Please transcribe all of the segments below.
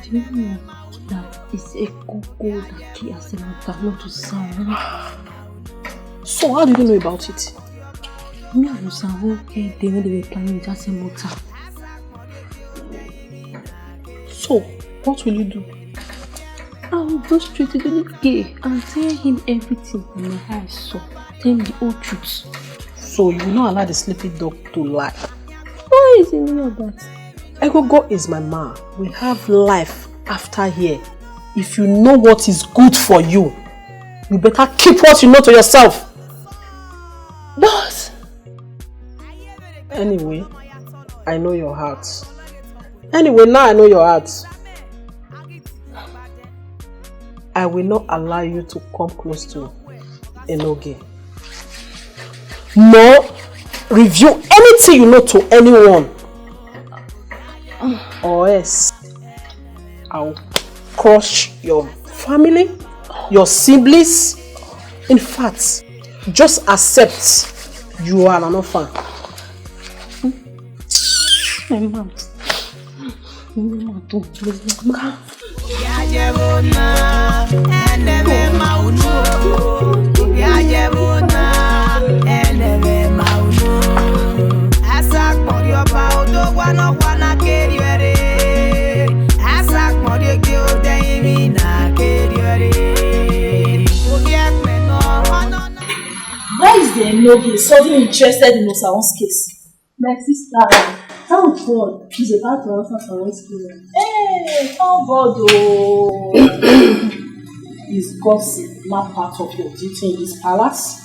Do you know that it's a cocoa that he has not to sound? So how did you know about it? Me and Osabuohien when they were planning just a motor. So, what will you do? I will go straight to the Enogie and tell him everything in my eyes saw. Tell him the whole truth. So you will not allow the sleepy dog to lie? Why is he not that? Enogie is my man. We have life after here. If you know what is good for you, you better keep what you know to yourself. But anyway, I know your heart. Anyway, now I know your heart. I will not allow you to come close to Enogie. Nor review anything you know to anyone. Or else I'll crush your family, your siblings. In fact, just accept you are an orphan. My mom. Why is the Enogie suddenly interested in Osabuohien's case? My sister, thank God she's about to answer for one school. Hey, thank God oh. Is gossip not part of your duty in this palace?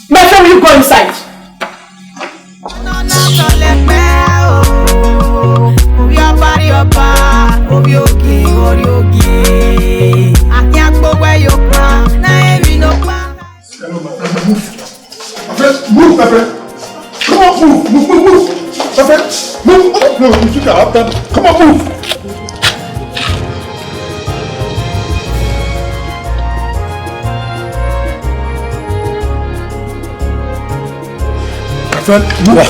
My friend, will you go inside? Move, my friend. Come on, move. My friend, move. No, you should have done. Come on, move. My friend, move.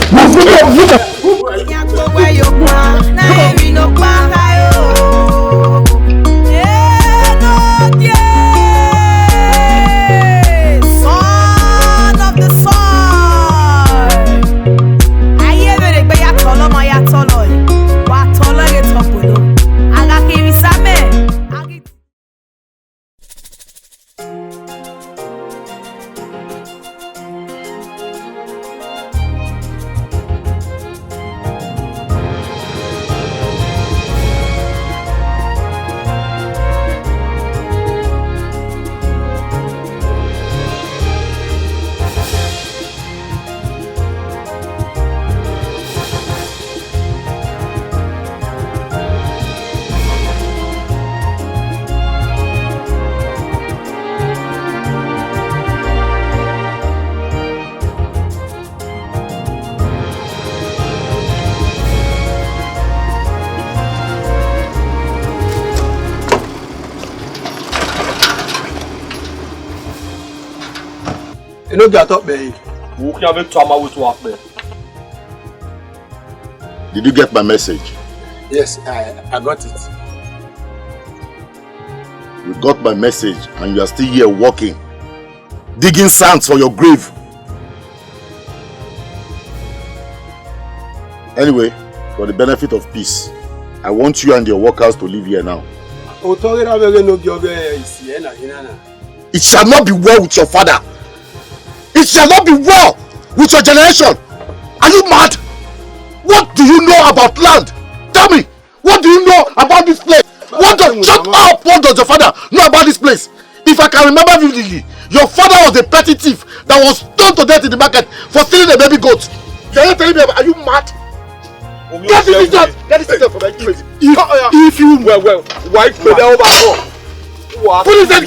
Did you get my message? Yes, I got it. You got my message and you are still here walking, digging sand for your grave. Anyway, for the benefit of peace, I want you and your workers to live here now. It shall not be well with your father. It shall not be well with your generation. Are you mad? What do you know about land? Tell me, what do you know about this place? Shut up! What does your father know about this place? If I can remember vividly, your father was a petty thief that was stoned to death in the market for stealing a baby goat. You're telling me, are you mad? Get this out! Get this out from my crazy. If you well, why put it over? Put it in that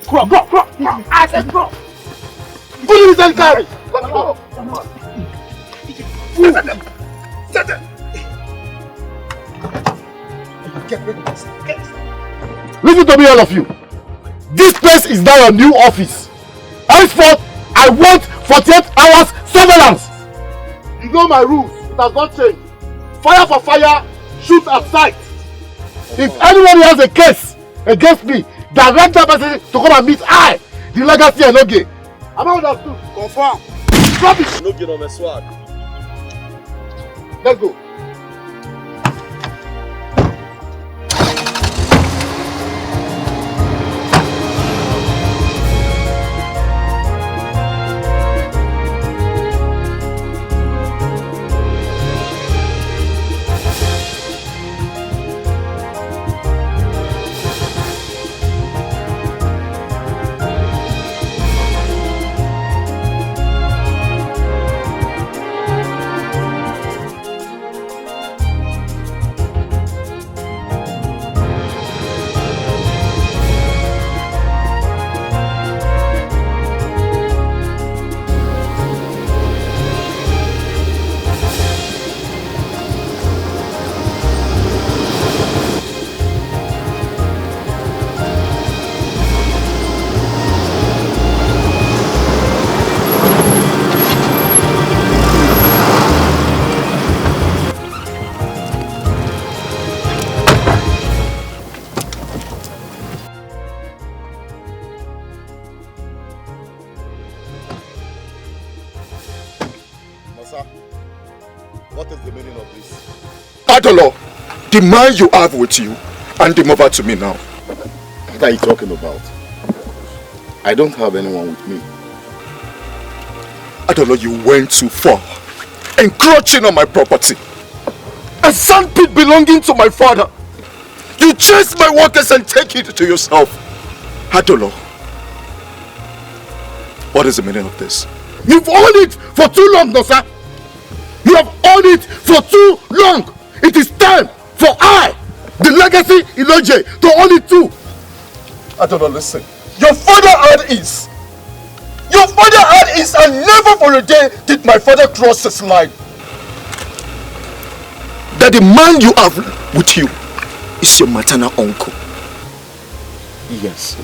car! Bro! I said bro! Put it in that car! Set it! Listen to me, all of you. This place is now a new office. Henceforth, I want 48 hours surveillance. You know my rules. It has not changed. Fire for fire, shoot at sight. If anyone has a case against me, direct that person to come and meet I, the legacy Enogie. Am I understood? Confirm. Rubbish. Enogie no me swag. Let's go. What is the meaning of this? Adolo, the man you have with you, hand him over to me now. What are you talking about? I don't have anyone with me. Adolo, you went too far, encroaching on my property. A sandpit belonging to my father. You chase my workers and take it to yourself. Adolo, what is the meaning of this? You've owned it for too long, no sir. You have owned it for too long. It is time for I, the legacy Enogie, to own it too. Adolo, listen. Your father had his. Your father had his, and never for a day did my father cross his line. That the man you have with you is your maternal uncle. Yes.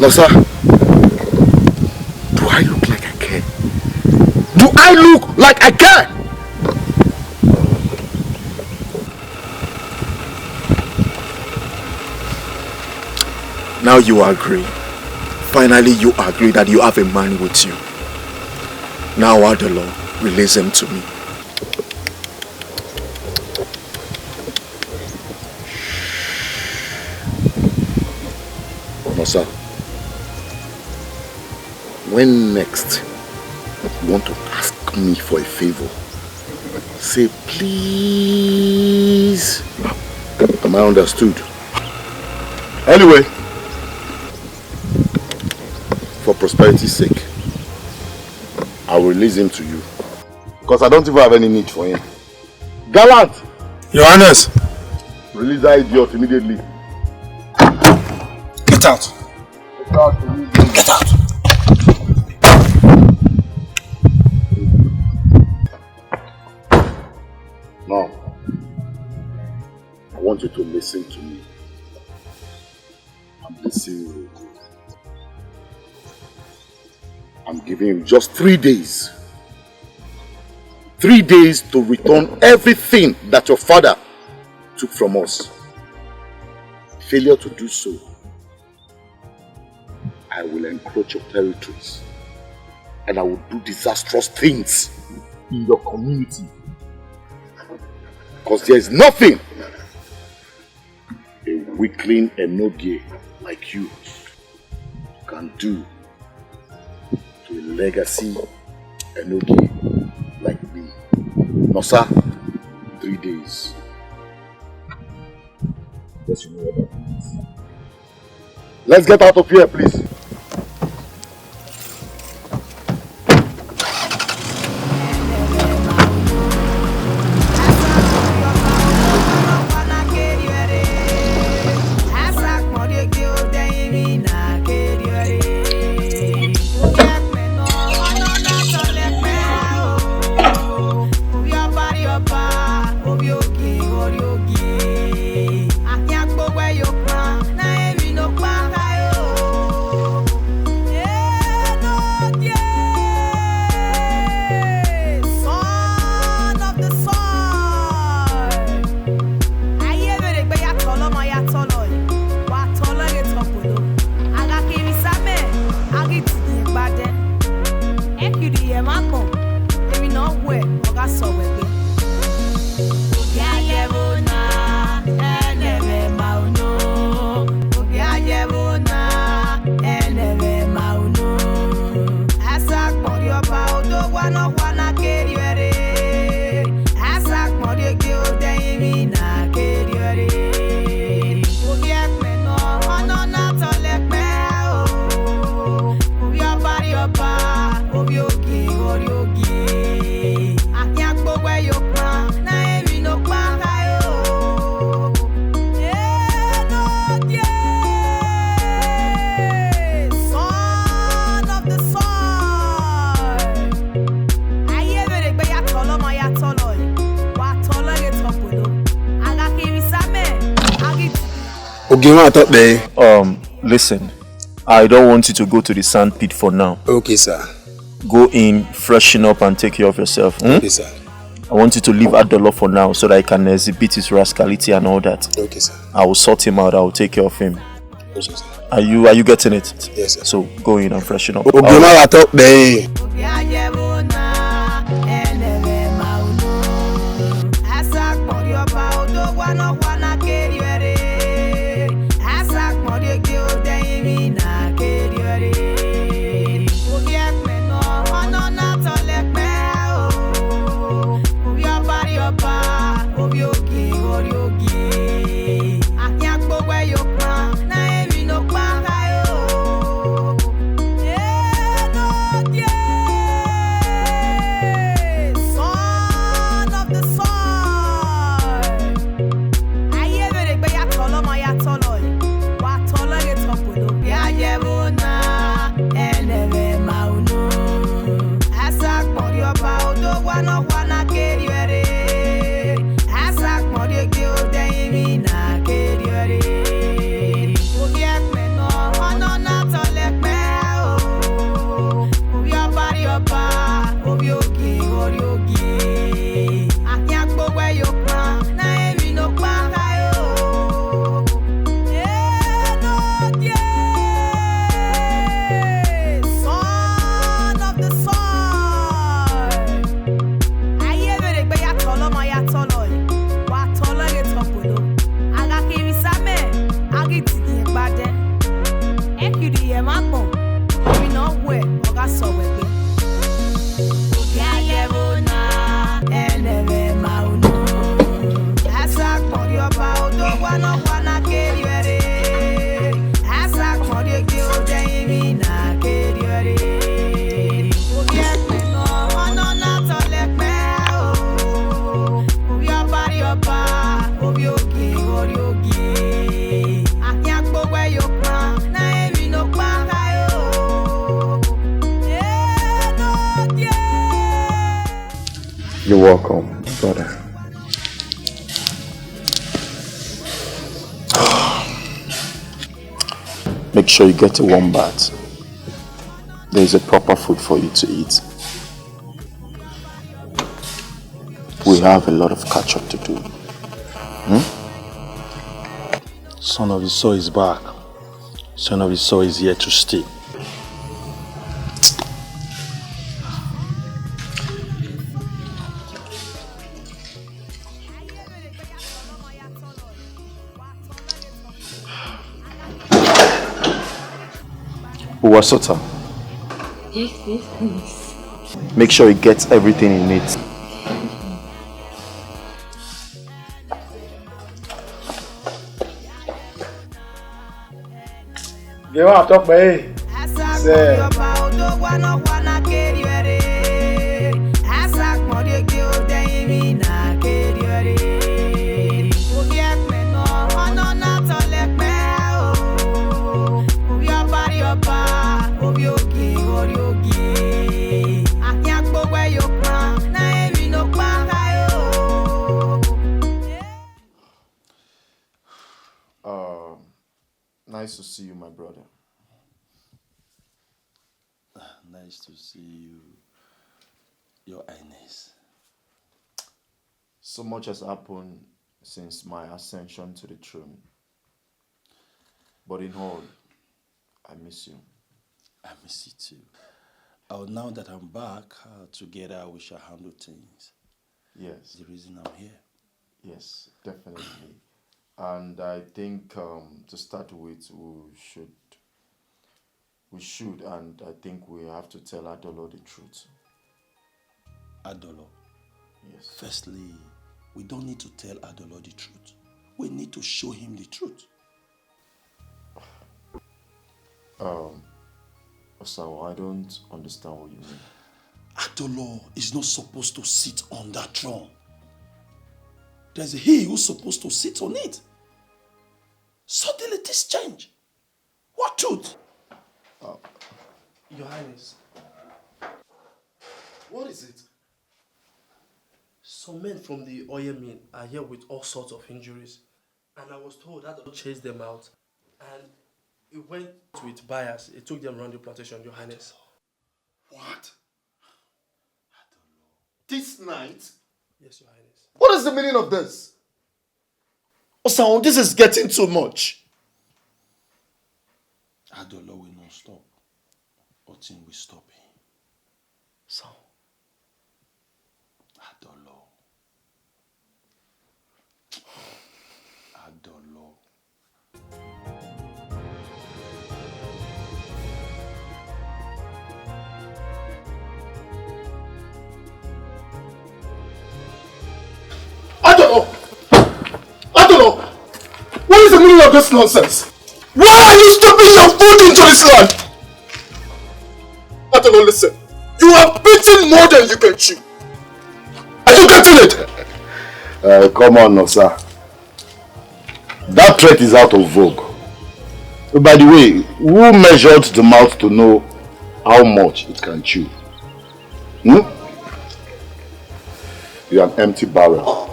No, sir. Do I look like I care? Do I look like I care? Now you agree. Finally you agree that you have a man with you. Now Adolo, release him to me. No, sir. When next you want to ask me for a favor, say please. Am I understood? Anyway, for prosperity's sake, I will release him to you. Because I don't even have any need for him. Gallant! Your Highness! Release that idiot immediately. Get out! Get out immediately. Get out! Now, I want you to listen to me. I'm listening real good. I'm giving him just 3 days. 3 days to return everything that your father took from us. Failure to do so, I will encroach your territories and I will do disastrous things in your community. Because there is nothing a weakling Enogie like you can do to a legacy Enogie like me. No, sir. 3 days. Yes, you know what that means. Let's get out of here, please. Listen, I don't want you to go to the sand pit for now. Okay, sir. Go in, freshen up, and take care of yourself. Okay, sir. I want you to leave Adolo for now so that he can exhibit his rascality and all that. Okay, sir. I will sort him out. I will take care of him. Okay, sir. Are you getting it? Yes, sir. So go in and freshen up. You're welcome, brother. Make sure you get a warm bath. There's a proper food for you to eat. We have a lot of catch up to do. Son of his soul is back. Son of his soul is here to stay. Uwasota. Yes, please. Make sure he gets everything he needs. Give up, talk, babe. Nice to see you, my brother. Nice to see you, Your Highness. So much has happened since my ascension to the throne. But in all, I miss you. I miss you too. Now that I'm back, together we shall handle things. Yes. The reason I'm here. Yes, definitely. And I think to start with, we should, and I think we have to tell Adolo the truth. Adolo? Yes. Firstly, we don't need to tell Adolo the truth. We need to show him the truth. Osawa, I don't understand what you mean. Adolo is not supposed to sit on that throne. There's he who's supposed to sit on it. Suddenly this change. What truth? Your Highness. What is it? Some men from the oil mill are here with all sorts of injuries. And I was told that to chase them out. And it went with bias. It took them around the plantation, Your Highness. What? This night? Yes, Your Highness. What is the meaning of this? Osabuohien, this is getting too much. Adolo will not stop. Nothing will stop him. So, Adolo. Adolo. I don't know. What is the meaning of this nonsense? Why are you stopping your food into this land? I don't know, listen. You are beating more than you can chew. Are you getting it? Come on, no, sir. That threat is out of vogue. By the way, who measured the mouth to know how much it can chew? You're an empty barrel.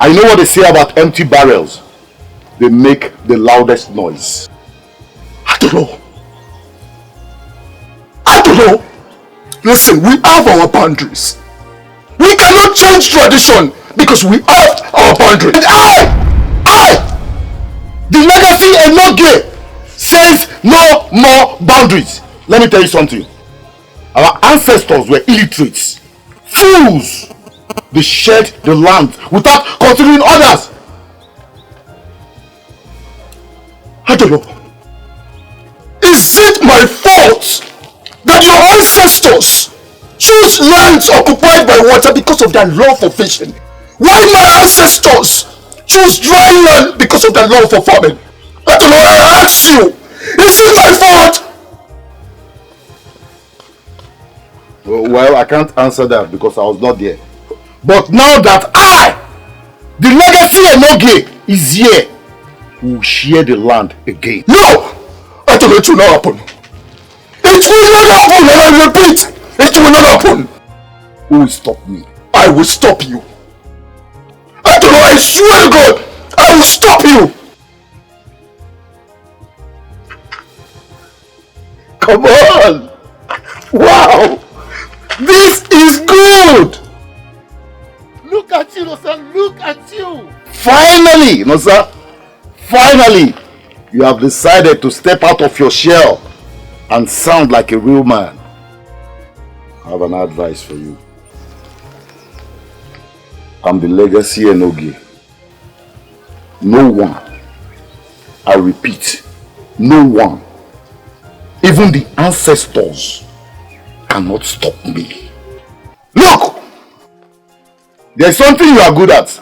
I know what they say about empty barrels. They make the loudest noise. I don't know. Listen, we have our boundaries. We cannot change tradition because we have our boundaries. And the legacy Enogie says no more boundaries. Let me tell you something. Our ancestors were illiterates, fools. They shared the land without considering others. I don't know. Is it my fault that your ancestors chose lands occupied by water because of their love for fishing, while my ancestors chose dry land because of their love for farming? I don't know. I ask you, is it my fault? Well, I can't answer that because I was not there. But now that the legacy Enogie, is here, we will share the land again. No! I don't know, it will not happen. It will not happen, and I repeat, it will not happen. Who will stop me? I will stop you. I don't know, I swear to God, I will stop you. Come on! Wow! This is good! Look at you, Nosa, look at you! Finally, Nosa! Finally, you have decided to step out of your shell and sound like a real man. I have an advice for you. I'm the legacy Enogie. No one, I repeat, no one, even the ancestors, cannot stop me. Look! There's something you are good at.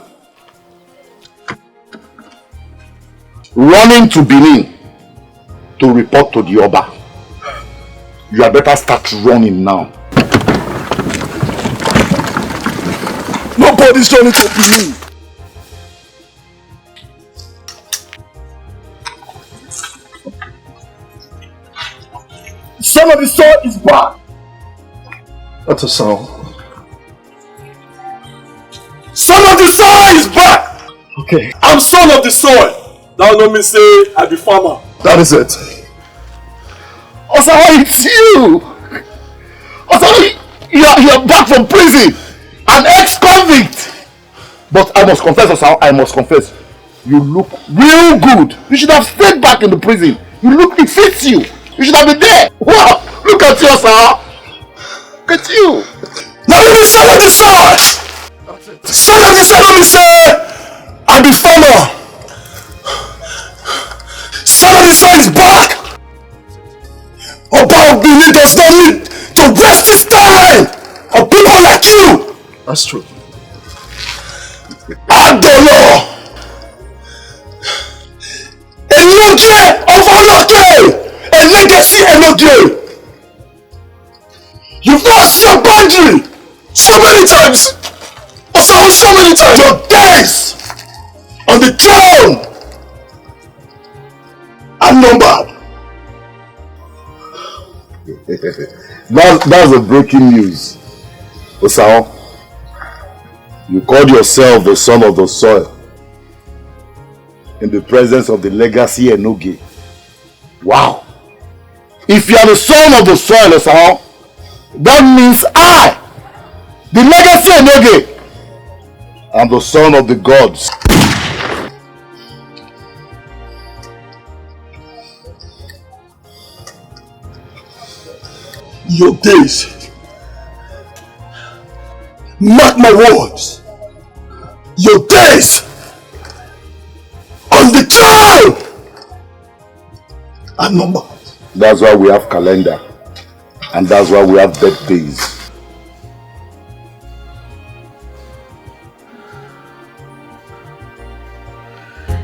Running to Benin to report to the Oba. You had better start running now. Nobody's running to Benin. Son of the soil is back. That's a sound. Son of the soil is back. Okay. I'm son of the soil. That will not mean say I be farmer. That is it. Osabuohien, it's you! Osabuohien, you are back from prison! An ex-convict! But I must confess, Osabuohien, I must confess. You look real good. You should have stayed back in the prison. It fits you. You should have been there. Wow! Look at you, Osabuohien. Look at you. Now let me son of the soil! Son of the soil, let me say I be farmer. Son of the soil is back! Oba of Benin does not need to waste his time on people like you! That's true. Adolo! Enogie of Enogie! A legacy Enogie! You've lost your boundary so many times! So many times! Your days on the throne are numbered! That's a breaking news. Osabuohien, you called yourself the son of the soil. in the presence of the legacy Enogie. Wow. If you are the son of the soil, Osao, that means I, the legacy Enogie, am the son of the gods. Your days, mark my words, your days on the throne are numbered. That's why we have calendar, and that's why we have birthdays.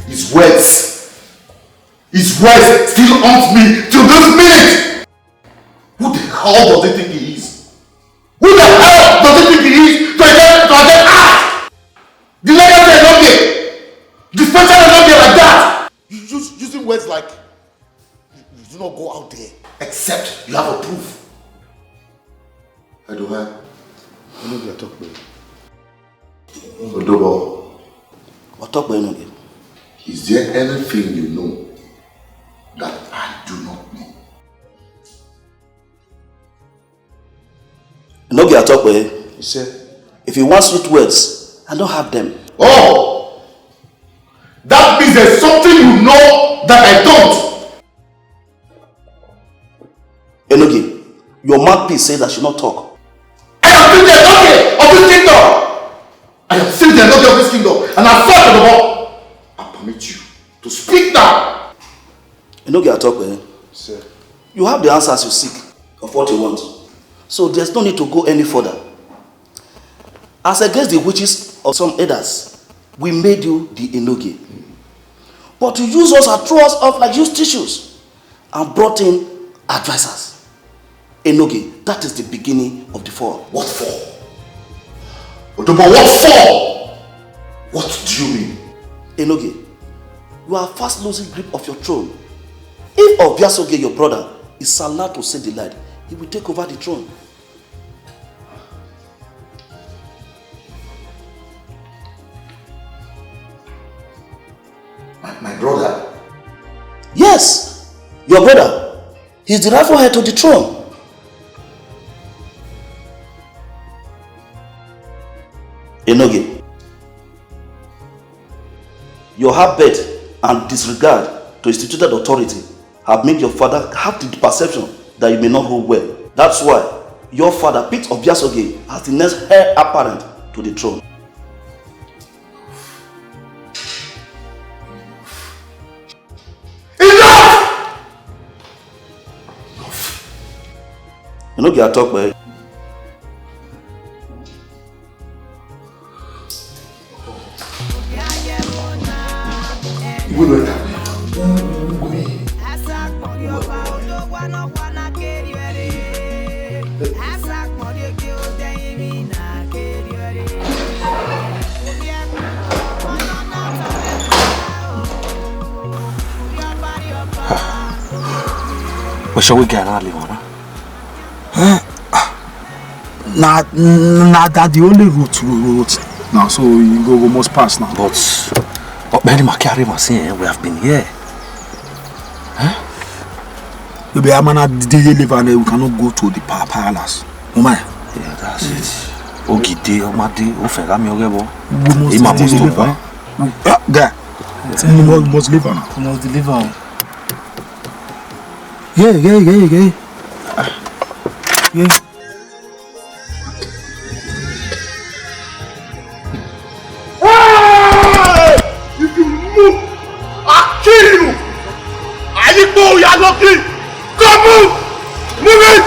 His words still haunt me to this minute. Who the hell does he think he is? Who the hell does he think he is to again act? The legacy Enogie, the special Enogie like that. You using words like you do not go out there except you have a proof. Enogie, I talk with you. Odobo. What talk with Enogie? Is there anything you know that I do not know? Enogie, I talk with you. He said, if you want sweet words, I don't have them. Oh! That means there's something you know that I don't. Enogie, your mouthpiece says I should not talk. I am still the Enogie of this kingdom. I am still the Enogie of this kingdom, and I fought the ball. I permit you to speak now. Enogie, I talk with you. Sir. You have the answers you seek of what you want. So there's no need to go any further. As against the witches of some elders, we made you the Enogie. But you use us and throw us off like used tissues and brought in advisors. Enogie, that is the beginning of the fall. What for? Odobo, what for? What do you mean? Enogie, you are fast losing grip of your throne. If Osabuohien, your brother, is allowed to say the light, he will take over the throne. My brother? Yes, your brother. He's the rightful heir to the throne. Enogie, your habit and disregard to instituted authority have made your father have the perception that you may not hold well. That's why your father picked Osabuohien as the next heir apparent to the throne. Enogie, I talk by. Where shall we get an early one? Nah, that's the only route now, so we must pass now. But many Makari must say we have been here. Maybe I'm not live and we cannot go to the palace. Oh my. Yeah, that's it. Ogide, Omade, Ofegami, Ogebo. We must deliver. Guy, we must deliver now. We must deliver. Yeah. If you move, I'll kill you! Ayikbo, you are lucky! Come move! Move it!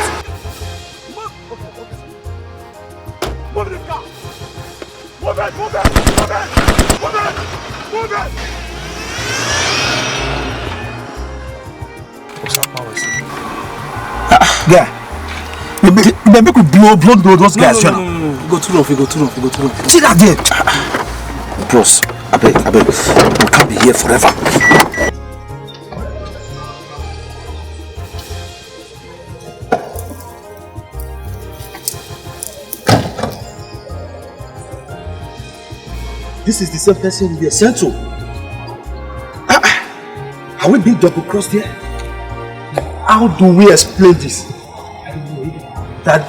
Move the car! Move it! Yeah. Maybe we could blow those guys. No. Go too rough. See that there? Bros, I beg. We can't be here forever. This is the same person we are sent to. Are we being double-crossed here? How do we explain this? That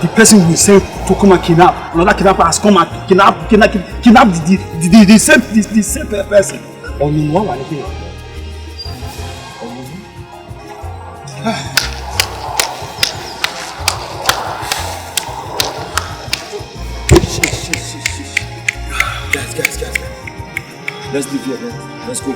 the person we say to come and kidnap, another kidnapper has come and kidnap the same person. Or no one will be. Guys. Let's leave here, man. Let's go.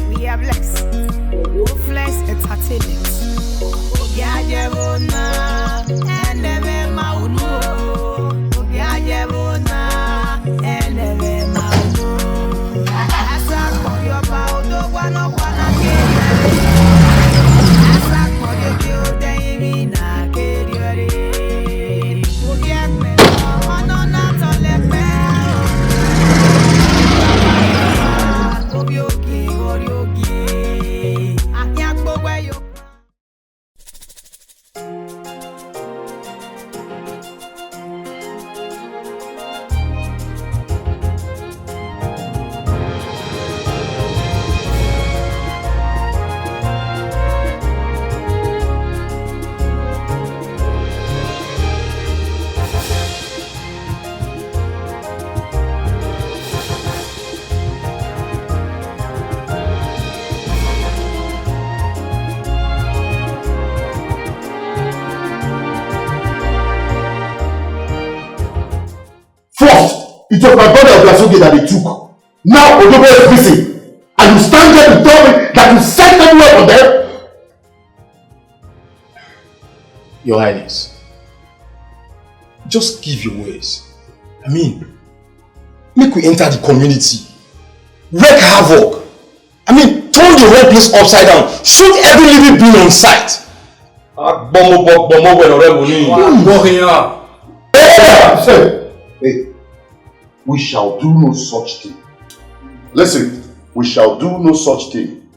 We have Oflex Entertainment. It was my brother Osabuohien that they took. Now Odobo is missing. And you stand there to tell me that you sent everywhere for them? Your Highness, just give your words. I mean, make we enter the community, wreak havoc. I mean, turn the whole place upside down, shoot every living being on sight. Hey, we shall do no such thing. Listen, we shall do no such thing.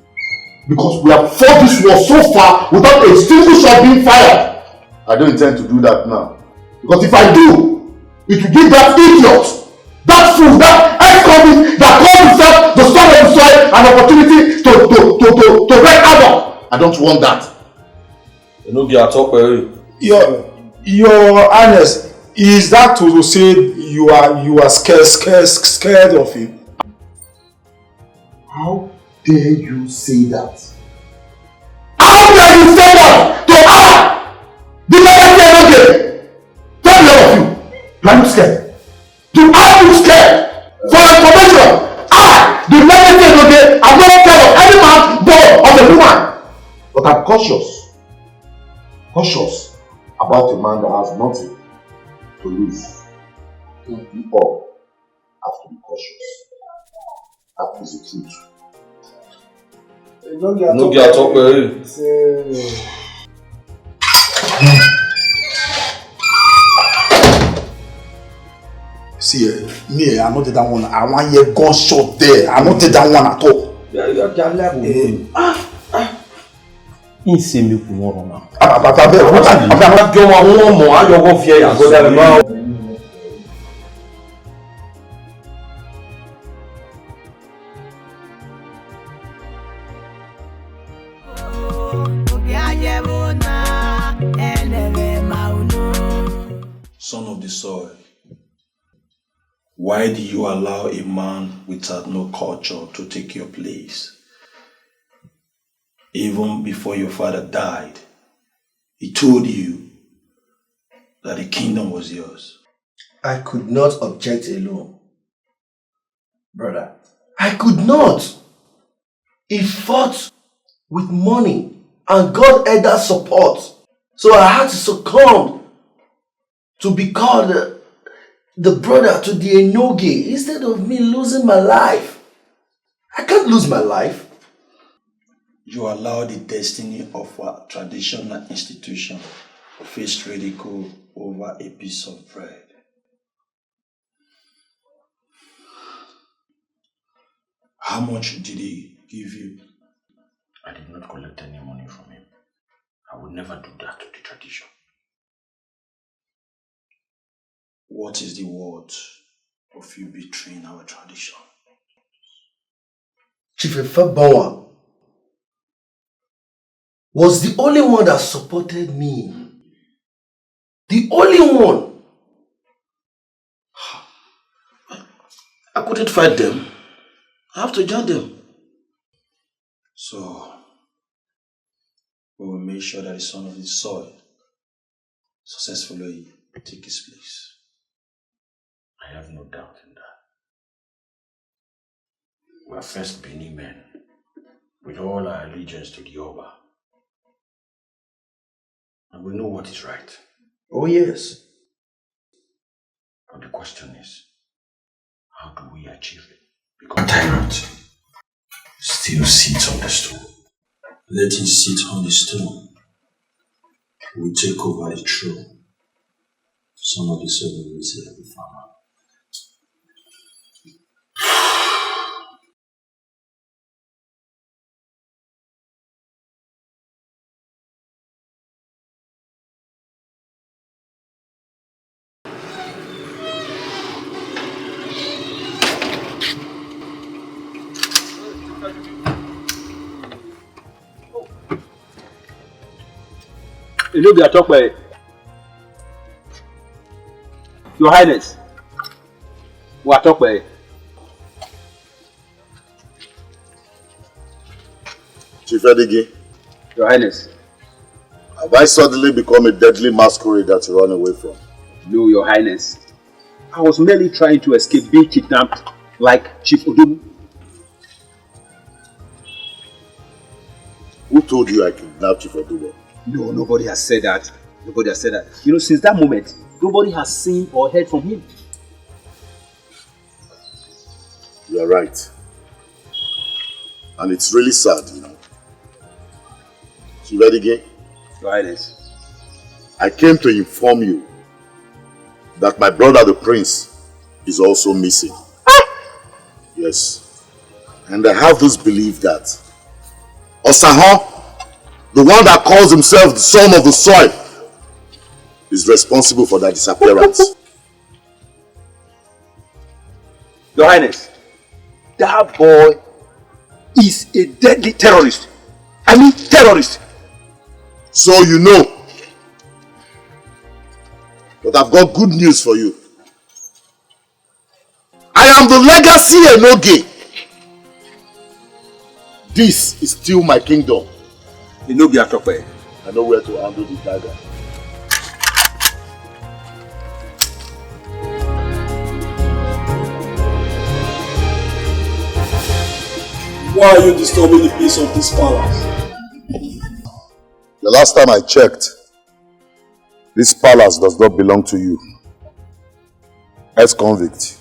Because we have fought this war so far without a single shot being fired. I don't intend to do that now. Because if I do, it will give that idiot, that fool, that ex-convict that called himself the son of the soil an opportunity to wreak havoc. I don't want that. Enogie at all, Your Highness, is that to say you are scared of him? How dare you say that? How dare you say that to her? The legacy Enogie! Tell me all of you. Do I look scared? Do I look scared? For information, the legacy Enogie, I'm not scared of any man born of a woman. But I'm cautious about a man that has nothing to lose. We all have to be cautious. That is the truth. Enogie at all, See, me, I'm not that one. I want your gunshot there. I'm not that one at all. Il s'est mis pour moi, Romain. Son of the soil, why do you allow a man without no culture to take your place? Even before your father died, he told you that the kingdom was yours. I could not object alone. Brother, I could not. He fought with money and God had that support. So I had to succumb to be called the brother to the Enogie instead of me losing my life. I can't lose my life. You allow the destiny of a traditional institution to face ridicule over a piece of bread. How much did he give you? I did not collect any money from him. I would never do that to the tradition. What is the word of you betraying our tradition? Chief Efebawa was the only one that supported me. The only one. I couldn't fight them. I have to join them. So, we will make sure that the son of the soil successfully take his place. I have no doubt in that. We are first Bini men, with all our allegiance to the Oba. And we know what is right. Oh yes. But the question is, how do we achieve it? Because tyrant still sits on the stool. Let him sit on the stool. We will take over the throne. Some of the servants will say every farmer. Enogie, I talk by Your Highness. We talk by Chief Enogie, Your Highness. have I suddenly become a deadly masquerade that you run away from? No, Your Highness. I was merely trying to escape being kidnapped like Chief Odubu. Who told you I kidnapped Chief Odubu? No, nobody has said that. Nobody has said that. You know, since that moment, nobody has seen or heard from him. You are right. And it's really sad, you know. Chief Enogie, Your Highness. I came to inform you that my brother the prince is also missing. Yes. And I have this belief that Osabuohien, the one that calls himself the son of the soil, is responsible for that disappearance. Your Highness, that boy is a deadly terrorist. I mean terrorist. So you know. But I've got good news for you. I am the legacy Enogie. This is still my kingdom. Enogie Atokwe. I know where to handle the dagger. Why are you disturbing the peace of this palace? The last time I checked, this palace does not belong to you. Ex-convict,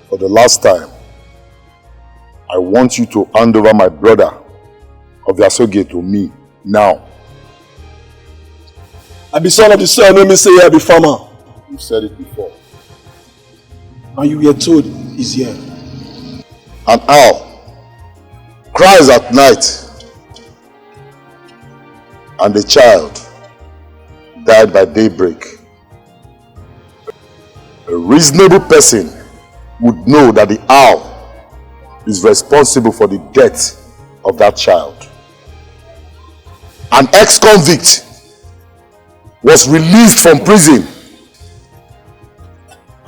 for the last time, I want you to hand over my brother Osabuohien to me now. I be son of the soil, no me say I be farmer. You said it before. And you were told he's here. An owl cries at night, and the child died by daybreak. A reasonable person would know that the owl is responsible for the death of that child. An ex-convict was released from prison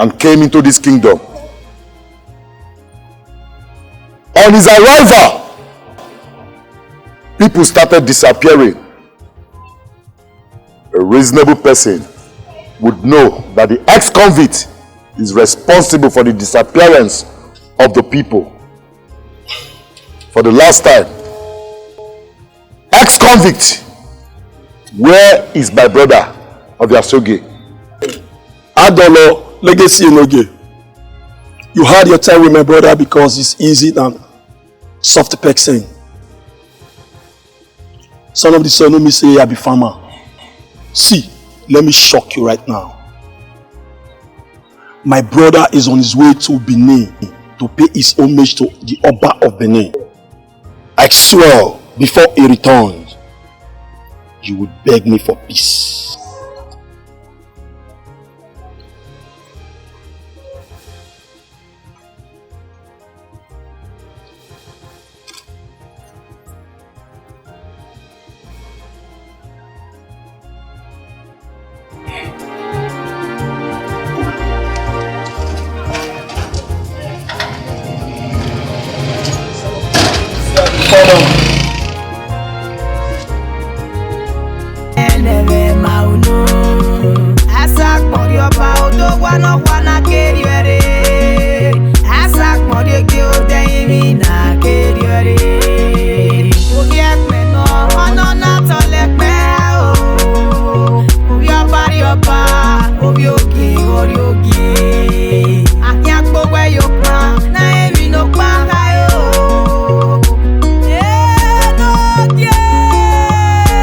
and came into this kingdom. On his arrival, people started disappearing. A reasonable person would know that the ex-convict is responsible for the disappearance of the people. For the last time, ex-convict, where is my brother Osabuohien? Adolo, legacy Enogie. You had your time with my brother because it's easy than soft pexing. Son of the soil, no me say I be farmer. See, let me shock you right now. My brother is on his way to Benin to pay his homage to the Oba of Benin. I swear, before he returns, you will beg me for peace. Osabuohien.